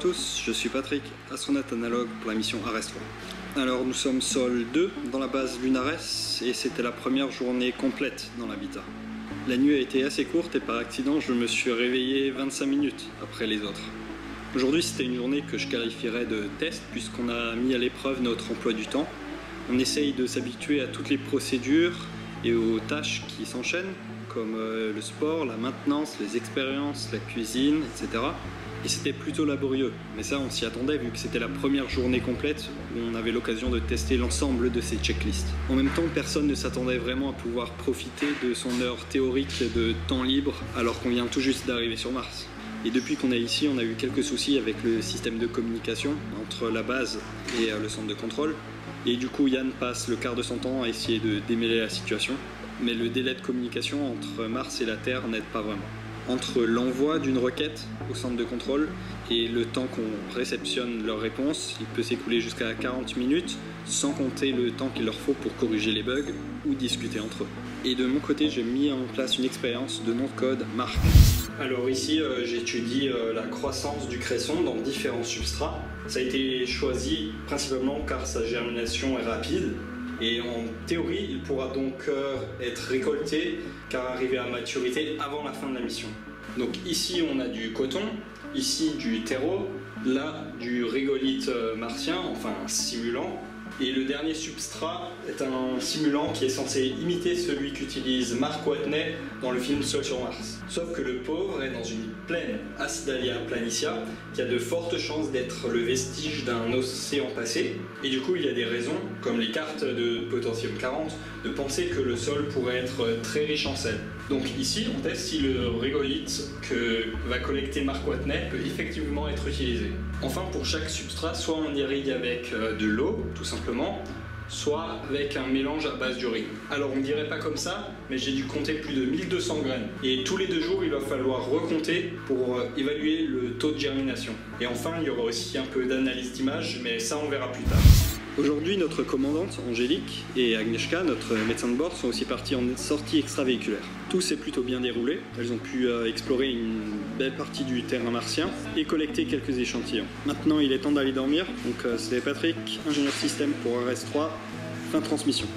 Bonjour à tous, je suis Patrick, astronaute analogue pour la mission Ares 3. Alors nous sommes Sol 2 dans la base Lunares et c'était la première journée complète dans l'habitat. La nuit a été assez courte et par accident je me suis réveillé 25 minutes après les autres. Aujourd'hui c'était une journée que je qualifierais de test puisqu'on a mis à l'épreuve notre emploi du temps. On essaye de s'habituer à toutes les procédures et aux tâches qui s'enchaînent comme le sport, la maintenance, les expériences, la cuisine, etc. Et c'était plutôt laborieux, mais ça on s'y attendait vu que c'était la première journée complète où on avait l'occasion de tester l'ensemble de ces checklists. En même temps, personne ne s'attendait vraiment à pouvoir profiter de son heure théorique de temps libre alors qu'on vient tout juste d'arriver sur Mars. Et depuis qu'on est ici, on a eu quelques soucis avec le système de communication entre la base et le centre de contrôle. Et du coup, Yann passe le quart de son temps à essayer de démêler la situation. Mais le délai de communication entre Mars et la Terre n'aide pas vraiment. Entre l'envoi d'une requête au centre de contrôle et le temps qu'on réceptionne leur réponse, il peut s'écouler jusqu'à 40 minutes, sans compter le temps qu'il leur faut pour corriger les bugs ou discuter entre eux. Et de mon côté, j'ai mis en place une expérience de nom de code Mark. Alors ici, j'étudie la croissance du cresson dans différents substrats. Ça a été choisi principalement car sa germination est rapide. Et en théorie, il pourra donc être récolté car arrivé à maturité avant la fin de la mission. Donc ici, on a du coton, ici du terreau, là du régolithe martien, enfin un simulant. Et le dernier substrat est un simulant qui est censé imiter celui qu'utilise Mark Watney dans le film Seul sur Mars. Sauf que le pauvre est dans une plaine Acidalia planitia qui a de fortes chances d'être le vestige d'un océan passé. Et du coup, il y a des raisons, comme les cartes de Potentium 40, de penser que le sol pourrait être très riche en sel. Donc ici, on teste si le régolithe que va collecter Mark Watney peut effectivement être utilisé. Enfin, pour chaque substrat, soit on irrigue avec de l'eau, tout simplement, soit avec un mélange à base d'urine. Alors on ne dirait pas comme ça, mais j'ai dû compter plus de 1200 graines. Et tous les 2 jours, il va falloir recompter pour évaluer le taux de germination. Et enfin, il y aura aussi un peu d'analyse d'image, mais ça on verra plus tard. Aujourd'hui, notre commandante, Angélique, et Agnieszka, notre médecin de bord, sont aussi partis en sortie extravéhiculaire. Tout s'est plutôt bien déroulé. Elles ont pu explorer une belle partie du terrain martien et collecter quelques échantillons. Maintenant, il est temps d'aller dormir. Donc, c'était Patrick, ingénieur système pour Ares 3, fin de transmission.